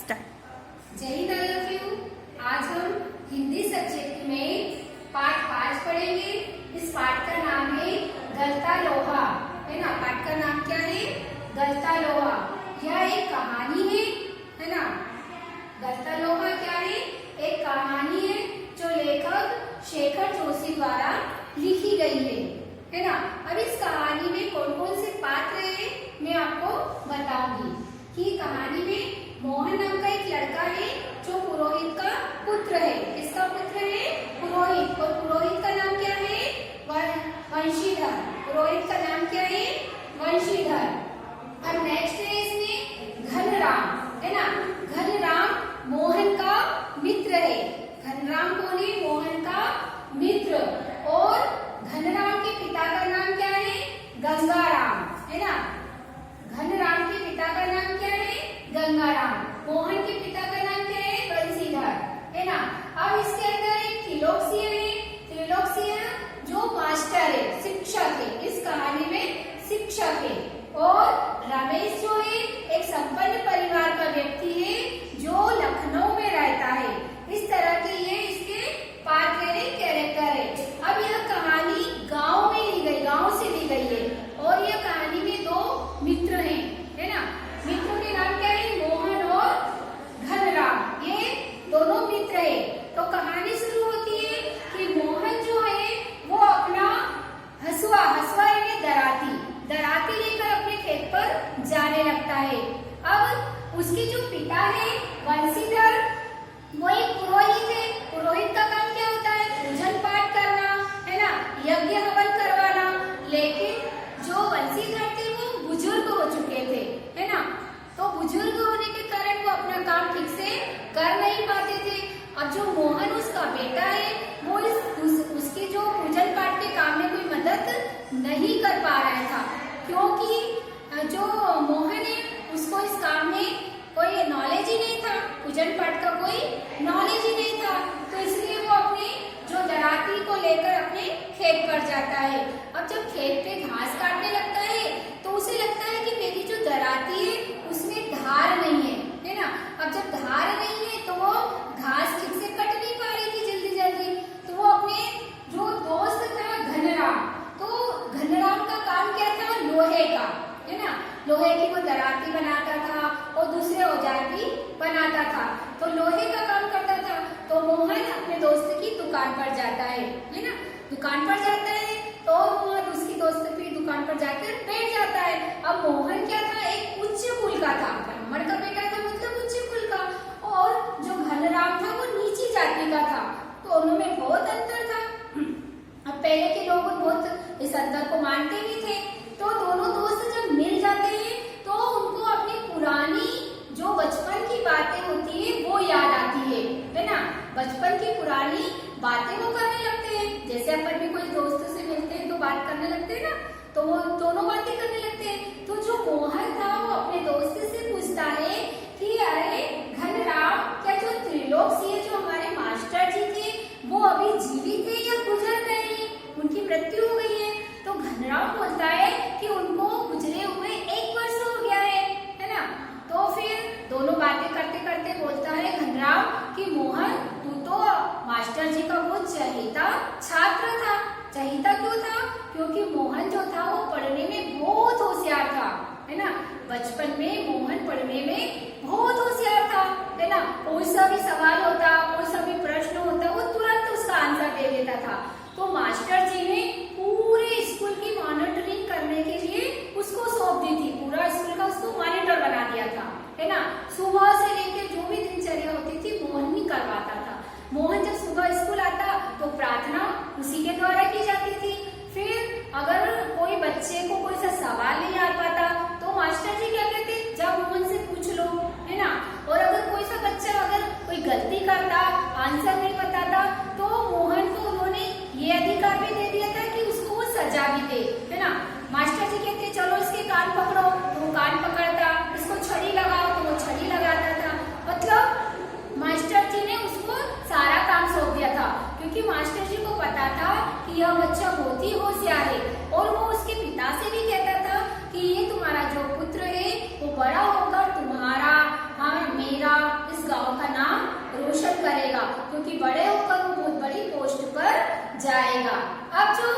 Start. जय Hind all of you. आज हम हिंदी सब्जेक्ट में पाठ 5 पढ़ेंगे। इस पाठ का नाम है गलता लोहा, है ना। पाठ का नाम क्या है? गलता लोहा। यह एक कहानी है ना। गलता लोहा क्या है? एक कहानी है जो लेखक शेखर जोशी द्वारा लिखी गई है ना। अब इस कहानी में कौन कौन से पात्र है मैं आपको बताऊंगी। कि कहानी में मोहन नाम का एक लड़का है जो पुरोहित का पुत्र है। किसका पुत्र है? पुरोहित। और पुरोहित का नाम क्या है? वंशीधर। पुरोहित का नाम क्या है? वंशीधर। अब नेक्स्ट है इसमें घनराम, है ना। घनराम मोहन का मित्र है। घनराम कौन है? मोहन का मित्र। और घनराम के पिता का नाम क्या है? गंगाराम, है ना। घनराम के पिता का नाम क्या है? गंगाराम। मोहन के पिता का नाम क्या है? बंशीधर, है ना। अब इसके अंदर एक त्रिलोकसिंह है। त्रिलोकसिंह जो मास्टर है, शिक्षक है। इस कहानी में शिक्षक है। और रमेश जो है एक संपन्न परिवार का व्यक्ति है जो लखनऊ में रहता है। इस तरह के ये इसके पात्र है, कैरेक्टर है। अब यह कहानी गांव में ली गई, गांव से ली गई है। और यह कहानी में 2 मित्र हैं, है ना। मित्रों के नाम क्या है? मोहन और घनराम। ये दोनों मित्र है। तो कहानी शुरू होती है कि मोहन जो है वो अपना हसुआ यानी दराती लेकर अपने खेत पर जाने लगता है। अब उसके जो पिता है वंशीधर, वो एक पुरोहित है। पुरोहित का काम क्या होता है? पूजन पाठ करना, है ना, यज्ञ हवन करवाना। लेकिन जो वंशीधर थे वो बुजुर्ग हो चुके थे, है ना। तो बुजुर्ग होने के कारण वो अपना काम ठीक से कर नहीं पाते थे। अब जो मोहन उसका बेटा है वो उसके जो पूजन पाठ के काम में कोई मदद नहीं कर पा रहा था, क्योंकि जो मोहन है उसको इस काम में कोई नॉलेज ही नहीं था। पूजन पाठ का कोई नॉलेज ही नहीं था। तो इसलिए वो अपने जो दराती को लेकर अपने खेत पर जाता है। अब जब खेत पे घास काटने लगता है तो उसे लगता है कि मेरी जो दराती है उसमें धार नहीं है ना। अब जब धार नहीं है तो वो घास ठीक से कट नहीं पा रही थी जल्दी। तो वो अपने जो दोस्त था घनराम, तो घनराम का काम क्या था? लोहे का, है ना। लोहे की वो दराती बनाता था और दूसरे औजार भी बनाता था। तो लोहे का काम करता था। तो मोहन अपने दोस्त की दुकान पर जाता है ना। दुकान पर जाता है तो मोहन उसकी दोस्त की दुकान पर जाकर बैठ जाता है। अब मोहन क्या था? एक उच्च कुल का था, ब्राह्मण का बेटा था, मतलब उच्च कुल का। और जो घनराम था वो नीची जाति का था। तो उनमें बहुत अंतर था। अब पहले के लोग बहुत इस अंतर को मानते भी थे। तो दोनों दोस्त जब मिल जाते हैं तो उनको अपनी पुरानी जो बचपन की बातें होती है वो याद आती है ना। बचपन की पुरानी बातें वो करने लगते हैं। जैसे अपन भी कोई दोस्त से मिलते हैं तो बात करने लगते हैं ना, तो वो दोनों बातें करने लगते हैं। तो जो मोहन था वो अपने दोस्त से पूछता है कि अरे घनराम, क्या जो त्रिलोकसिंह जो हमारे मास्टर जी थे वो अभी जीवित है या गुजर गए हैं? उनकी मृत्यु हो गई है। तो घनराम बोलता है कि उनको गुजरे हुए 1 वर्ष हो गया है ना। तो फिर दोनों बातें करते करते बोलता है घनराम कि मोहन, तू तो मास्टर जी का वो चहेता छात्र था। चहेता क्यों था? क्योंकि मोहन जो था वो पढ़ने में बहुत होशियार था, है ना। बचपन में मोहन पढ़ने में बहुत होशियार था, है ना। कोई सा भी सवाल होता, कोई सा भी प्रश्न होता, वो तुरंत उसका आंसर दे देता था। तो मास्टर जी ने पूरे स्कूल की मॉनिटरिंग करने के लिए उसको सौंप दी थी। पूरा स्कूल का उसको मॉनिटर बना दिया था, है ना। सुबह से लेकर जो भी दिनचर्या होती थी मोहन ही करवाता था। मोहन जब सुबह स्कूल आता तो प्रार्थना उसी के द्वारा की जाती थी। फिर अगर कोई बच्चे को कोई सा सवाल नहीं आ पाता तो मास्टर जी क्या कहते? जब मोहन से पूछ लो, है ना। और अगर कोई सा बच्चा अगर कोई गलती करता, आंसर नहीं बताता, तो मोहन को उन्होंने ये अधिकार भी दे दिया था कि उसको वो सजा भी दे, है ना। मास्टर जी कहते चलो इसके कान पकड़ो, तो वो कान पकड़ता। इसको छड़ी लगाओ तो वो छड़ी लगाता था। मतलब मास्टर जी ने उसको सारा काम सौंप दिया था, क्योंकि मास्टर जी को पता था कि यह बच्चा बहुत ही होशियार है। और वो उसके पिता से भी कहता था कि ये तुम करेगा, क्योंकि बड़े होकर वो बहुत बड़ी पोस्ट पर जाएगा। अब जो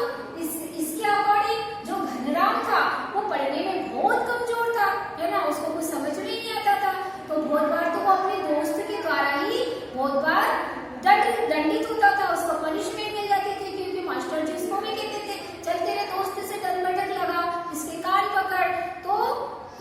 इसके अकॉर्डिंग जो घनराम था वो पढ़ने में बहुत कमजोर था, है ना, उसको कुछ समझ में नहीं आता था। तो बहुत बार तो वो अपने दोस्त के द्वारा ही बहुत बार दंडित होता था, उसको पनिशमेंट मिल जाती थी, क्योंकि मास्टर जी उसको भी कहते थे चल तेरे दोस्त से दंड लगा, इसके कान पकड़। तो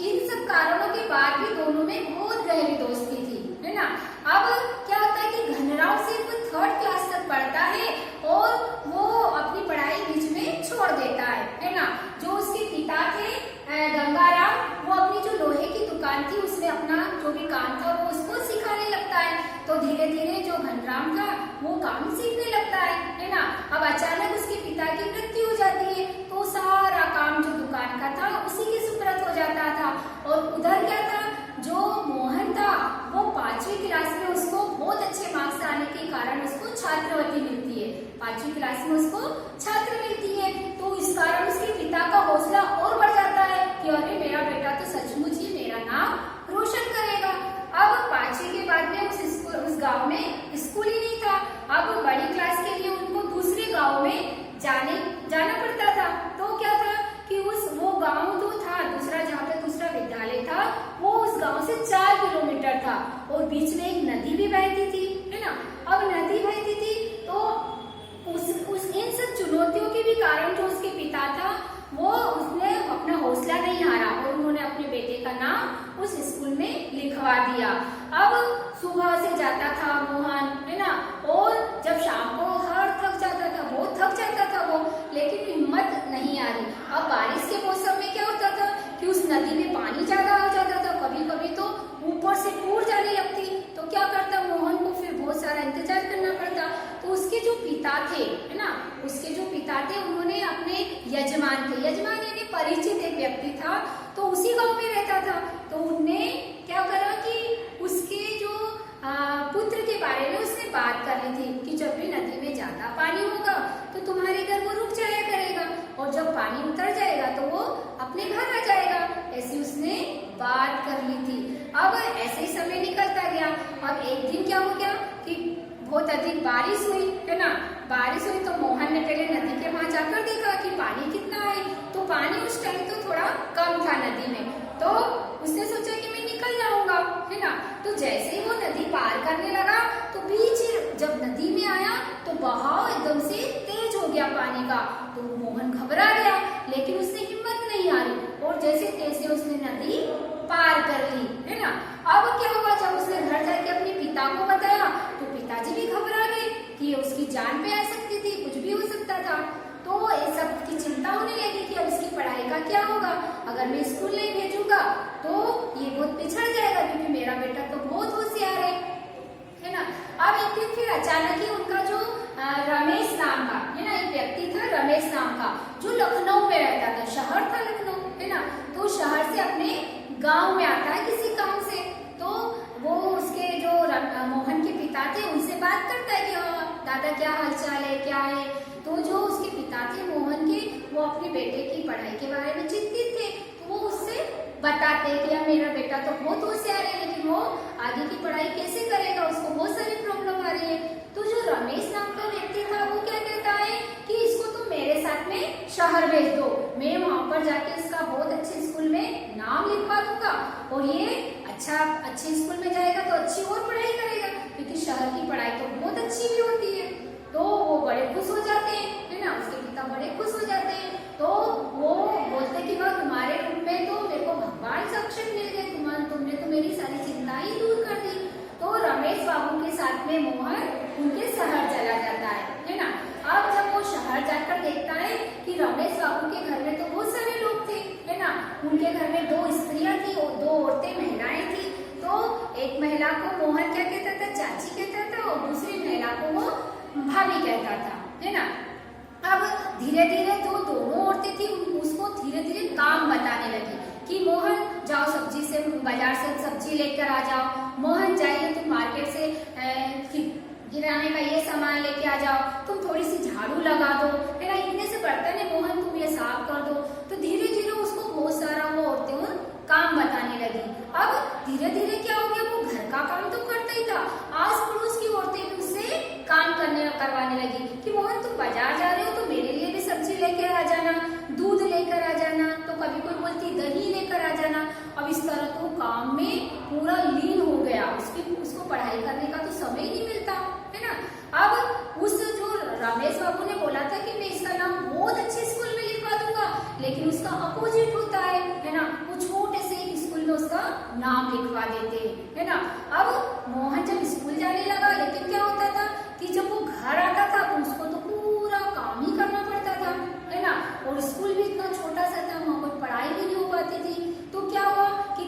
इन सब कारणों के बाद भी दोनों में बहुत गहरी दोस्ती थी, है ना। अब क्या होता है कि घनराम सिर्फ 3rd क्लास तक पढ़ता है और वो अपनी पढ़ाई बीच में छोड़ देता है ना। जो उसके पिता थे गंगाराम, वो अपनी जो लोहे की दुकान थी उसमें अपना जो भी काम था वो उसको सिखाने लगता है। तो धीरे धीरे जो घनराम था वो काम सीखने लगता है ना। अब अचानक उसके पिता की मृत्यु हो जाती है, तो सारा काम जो दुकान का था उसी के सुपुर्द हो जाता था। और उधर क्या था, जो मोहन था वो 5वीं क्लास में उसको बहुत अच्छे मार्क्स आने के कारण उसको छात्रवृत्ति मिलती है, 5वीं क्लास में उसको छात्र मिलती है। तो इस कारण उसके पिता का हौसला और बढ़ जाता है कि अरे मेरा बेटा तो सचमुच ही मेरा नाम रोशन करेगा। अब 5वीं के बाद में उस गांव में स्कूल ही नहीं था। अब बड़ी क्लास के लिए उनको दूसरे गांव में जाना पड़ता था। तो क्या था कि वो गांव जो था दूसरा, जहाँ पे दूसरा विद्यालय था, वो उस गांव से 4 किलोमीटर था और बीच में एक नदी भी बहती थी, है ना। अब नदी बहती थी तो इन सब चुनौतियों के भी कारण जो उसके पिता था उसने अपना हौसला नहीं हारा और उन्होंने अपने बेटे का नाम उस स्कूल में लिखवा दिया। अब सुबह से जाता था मोहन, है ना, और जब शाम को थक जाता था, बहुत थक जाता था वो, लेकिन हिम्मत नहीं आ रही। अब बारिश के मौसम में क्या होता था कि उस नदी में पानी ज्यादा हो जाता था, कभी कभी तो ऊपर से पूर जाने लगती। तो क्या करता मोहन को फिर बहुत सारा इंतजार करना पड़ता। तो उसके जो पिता थे, है ना, उसके जो पिता थे उन्होंने अपने यजमान यानी परिचित एक व्यक्ति था, तो उसी गांव में रहता था। तो उनने क्या करा कि उसके जो पुत्र के बारे में उसने बात कर ली थी कि जब भी नदी में ज्यादा पानी होगा तो तुम्हारे घर वो रुक जाया करेगा और जब पानी उतर जाएगा तो वो अपने घर आ जाएगा। ऐसी उसने बात कर ली थी। अब ऐसे ही समय निकलता गया। अब एक दिन क्या हो गया कि बहुत अधिक बारिश हुई, है ना। बारिश हुई तो मोहन ने पहले नदी के वहां जाकर देखा कि पानी कितना है। तो पानी उस टाइम तो थोड़ा कम था नदी में, तो उसने सोचा कि मैं निकल जाऊंगा, है ना। तो जैसे ही वो नदी पार करने लगा तो बीच जब नदी में आया तो बहाव एकदम से तेज हो गया पानी का। तो मोहन घबरा गया, लेकिन उसने हिम्मत नहीं हारी और जैसे तैसे उसने नदी पार कर ली, है ना। अब क्या हुआ, जब उसने घर जाके अपने पिता को बताया तो पिताजी भी घबरा गए कि उसकी जान पे आ सकती थी, कुछ भी हो सकता था। तो इस सब की चिंता होने लगी कि अब उसकी पढ़ाई का क्या होगा, अगर मैं स्कूल नहीं भेजूंगा तो ये बहुत पिछड़ जाएगा, क्योंकि मेरा बेटा तो बहुत होशियार है ना। अब एक दिन फिर अचानक ही उनका जो रमेश नाम का, है ना, एक व्यक्ति था रमेश नाम का, जो लखनऊ में रहता था, शहर था लखनऊ, है ना। तो शहर से अपने गांव में आता है किसी काम से। तो वो उसके जो मोहन के पिता थे उनसे बात करता है कि हाँ दादा क्या हालचाल है, क्या है। तो जो उसके पिता थे मोहन के, वो अपने बेटे की पढ़ाई के बारे में चिंतित थे। तो वो उससे बताते कि यार मेरा बेटा तो बहुत होशियार है, लेकिन वो आगे की पढ़ाई कैसे करेगा, उसको बहुत सारी प्रॉब्लम आ रही है। तो जो रमेश नाम का व्यक्ति था वो क्या कहता है कि इसको तुम मेरे साथ में शहर भेज दो, मैं वहां पर जाके इसका बहुत अच्छे स्कूल में नाम लिखवा दूंगा और ये अच्छे स्कूल में जाएगा तो अच्छी और पढ़ाई करेगा, क्योंकि शहर की पढ़ाई तो बहुत अच्छी भी होती है। तो वो बड़े खुश हो जाते हैं, है ना, उसके पिता बड़े खुश हो जाते हैं। तो वो बोलते कि वह तुम्हारे रूप में तो मेरे को भगवान साक्षात मिल गए, तुमने तो मेरी सारी चिंता ही दूर कर दी। तो रमेश बाबू के साथ में मोहन उनके शहर चला जाता है ना। अब जब वो शहर जाकर देखता है कि रमेश बाबू के घर में तो बहुत सारे लोग थे, है ना, उनके घर में 2 स्त्रियां थी और 2 औरतें महिलाएं थी। तो एक महिला को मोहन क्या कहता था, चाची कहता था, और दूसरी महिला को वो भाभी कहता था, है ना। अब धीरे धीरे जो दोनों औरतें थी उसको धीरे धीरे काम बताने लगी कि मोहन जाओ सब्जी से, बाजार से सब्जी लेकर आ जाओ, मोहन जाइए तुम मार्केट से किराने का ये सामान लेके आ जाओ, तुम थोड़ी सी झाड़ू लगा दो, है ना, इतने से बर्तन है मोहन तुम ये साफ कर दो। तो धीरे धीरे उसको बहुत सारा वो औरतें काम बताने लगी। अब धीरे धीरे क्या हो गया, वो घर का काम तो करता ही था, आस पड़ोस की औरतें भी पढ़ाई करने का तो समय ही नहीं मिलता, है ना। अब उस जो रमेश बाबू ने बोला था कि मैं इसका नाम बहुत अच्छे स्कूल में लिखवा दूंगा, लेकिन उसका अपोजिट होता है ना। वो छोटे से एक स्कूल में उसका नाम लिखवा देते, है ना। अब मोहन जब स्कूल जाने लगा, लेकिन क्या होता था कि जब वो घर आता था तो उसको तो पूरा काम ही करना पड़ता था, है ना। और स्कूल भी इतना छोटा सा था, वहाँ पर पढ़ाई भी नहीं हो पाती थी। तो क्या हुआ कि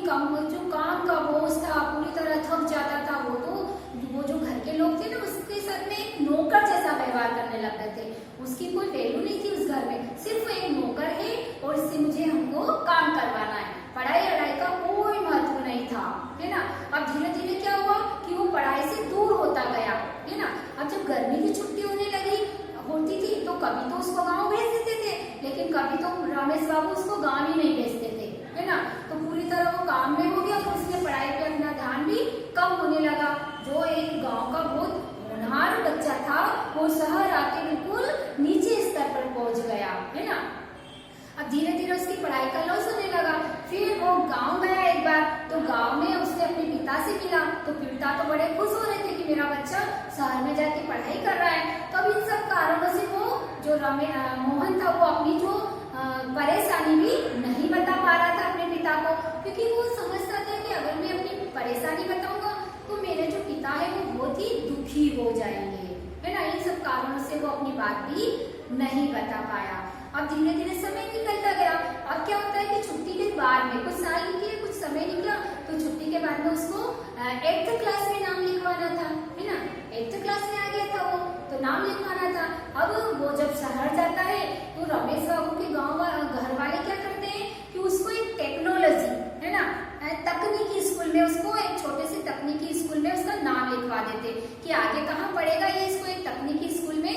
जो काम का बोझ था, पूरी तरह थक जाता था। वो जो घर के लोग थे ना, उसके साथ में एक नौकर जैसा व्यवहार करने लग गए थे। उसकी कोई वैल्यू नहीं थी उस घर में, सिर्फ एक नौकर है और इससे मुझे हमको काम करवाना है, पढ़ाई वढ़ाई का कोई महत्व नहीं था, है ना। अब धीरे धीरे क्या हुआ कि वो पढ़ाई से दूर होता गया, है ना। अब जब गर्मी की छुट्टी होने होती थी तो कभी तो उसको गाँव भेज देते थे, लेकिन कभी तो रमेश बाबू उसको गाँव ही नहीं भेजते थे, है ना। तो पूरी तरह वो काम में हो गया, तो उसने पढ़ाई पे अपना ध्यान भी कम होने लगा। जो एक गांव का बहुत होनहार बच्चा था, वो शहर आके बिल्कुल नीचे स्तर पर पहुंच गया, है ना। अब धीरे धीरे उसकी पढ़ाई का लॉस होने लगा। फिर वो गांव गया एक बार, तो गांव में उसने अपने पिता से मिला, तो पिता तो बड़े खुश हो रहे थे कि मेरा बच्चा शहर में जाके पढ़ाई कर रहा है। तो अब इन सब कारणों से वो जो मोहन था, वो अपनी जो परेशानी भी नहीं बता पा रहा था अपने पिता को, क्योंकि वो समझता था कि अगर मैं अपनी परेशानी बताऊंगा तो मेरे जो पिता है वो बहुत ही दुखी हो जाएंगे, है ना। इन सब कारणों से वो अपनी बात भी नहीं बता पाया। अब धीरे धीरे समय निकलता गया। अब क्या होता है कि छुट्टी के बाद में कुछ साल निकले, कुछ समय निकला, तो छुट्टी के बाद में उसको 8th क्लास में नाम लिखवाना था, है ना। 8th क्लास में आ गया था वो, तो नाम लिखवाना था। अब वो जब शहर जाता है तो रमेश बाबू के घर वाले क्या करते हैं कि उसको एक टेक्नोलॉजी, है ना, तकनीकी स्कूल में, उसको एक छोटे से तकनीकी स्कूल में उसका नाम लिखवा देते कि आगे कहाँ पढ़ेगा ये, इसको एक तकनीकी स्कूल में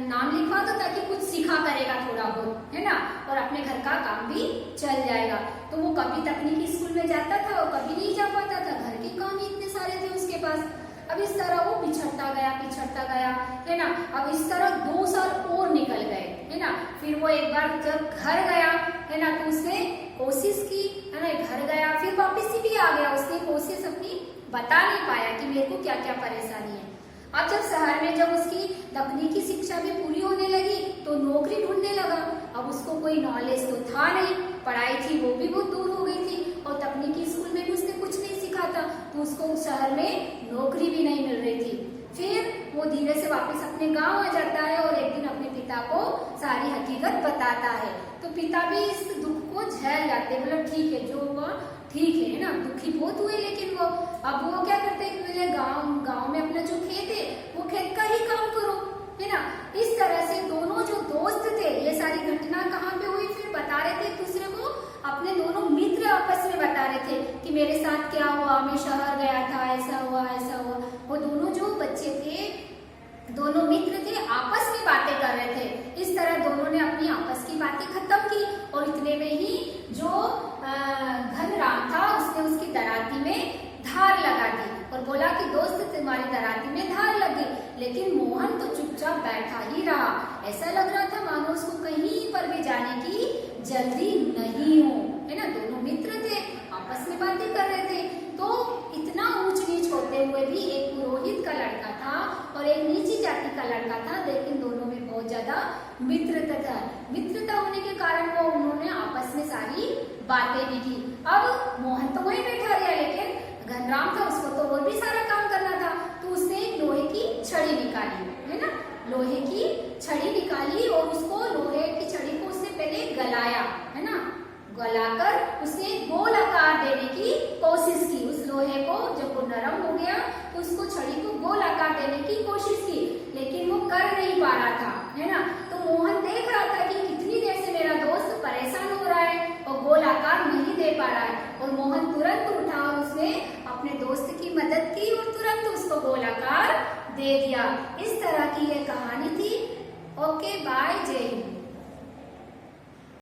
नाम लिखवा दो ताकि कुछ सीखा करेगा थोड़ा बहुत, है ना, और अपने घर का काम भी चल जाएगा। तो वो कभी तकनीकी स्कूल में जाता था और कभी नहीं जा पाता था, घर के काम ही इतने सारे थे उसके पास। अब इस तरह वो पिछड़ता गया, है ना। अब इस तरह 2 साल और निकल गए, है ना। फिर वो एक बार जब घर गया, है ना, तो उसने कोशिश की, है ना, घर गया, फिर वापस भी आ गया। उसने कोशिश अपनी बता नहीं पाया कि मेरे को क्या क्या परेशानी है। अब जब शहर में जब उसकी तकनीकी शिक्षा भी पूरी होने लगी तो नौकरी ढूंढने लगा। अब उसको कोई नॉलेज तो था नहीं, पढ़ाई थी वो भी बहुत दूर हो गई थी, और तकनीकी स्कूल में भी उसने कुछ नहीं सीखा था, तो उसको शहर में नौकरी भी नहीं मिल रही थी। फिर वो धीरे से वापस अपने गांव आ जाता है और एक दिन अपने पिता को सारी हकीकत बताता है। तो पिता भी इस दुख को झेल जाते, मतलब ठीक है, जो हुआ ठीक है ना, दुखी बहुत हुए, लेकिन वो क्या करते हैं कि पहले गांव में अपना जो खेत है वो खेत का ही काम करो, है ना। इस तरह से दोनों जो दोस्त थे, ये सारी घटना कहाँ पे हुई फिर बता रहे थे एक दूसरे को, अपने दोनों मित्र आपस में बता रहे थे कि मेरे साथ क्या हुआ, मैं शहर गया था, ऐसा हुआ। वो दोनों जो बच्चे थे, दोनों मित्र थे, आपस में बातें कर रहे थे। इस तरह दोनों ने अपनी आपस की बातें खत्म की, और इतने में ही जो घनराम था उसने उसकी दराती में धार लगा दी और बोला कि दोस्त तुम्हारी दराती में धार लग गई। लेकिन मोहन तो चुपचाप बैठा ही रहा, ऐसा लग रहा था मानो उसको कहीं पर भी जाने की जल्दी नहीं हो, है ना। दोनों मित्र थे, आपस में बातें कर रहे थे। तो इतना ऊंच नीच होते हुए भी एक पुरोहित का लड़का था और एक नीची जाति का लड़का था, लेकिन दोनों में बहुत ज्यादा मित्रता होने के कारण वो उन्होंने आपस में सारी बातें भी की। अब मोहन तो वहीं बैठा रहा, लेकिन घनराम था, उसको तो और भी सारा काम करना था। तो उसने एक लोहे की छड़ी निकाली, है ना, लोहे की छड़ी निकाली, और उसको लोहे की छड़ी को उसने पहले गलाया, है ना, गलाकर उसने गोल आकार देने की कोशिश की। उस लोहे को जब वो नरम हो गया तो उसको छड़ी को गोल आकार देने की कोशिश की, लेकिन वो कर नहीं पा रहा था, है ना। तो मोहन देख रहा था कि कितनी देर से मेरा दोस्त परेशान हो रहा है और गोल आकार नहीं दे पा रहा है, और मोहन तुरंत उठा और उसने अपने दोस्त की मदद की और तुरंत उसको गोल आकार दे दिया। इस तरह की ये कहानी थी। ओके, बाय, जय हिंद।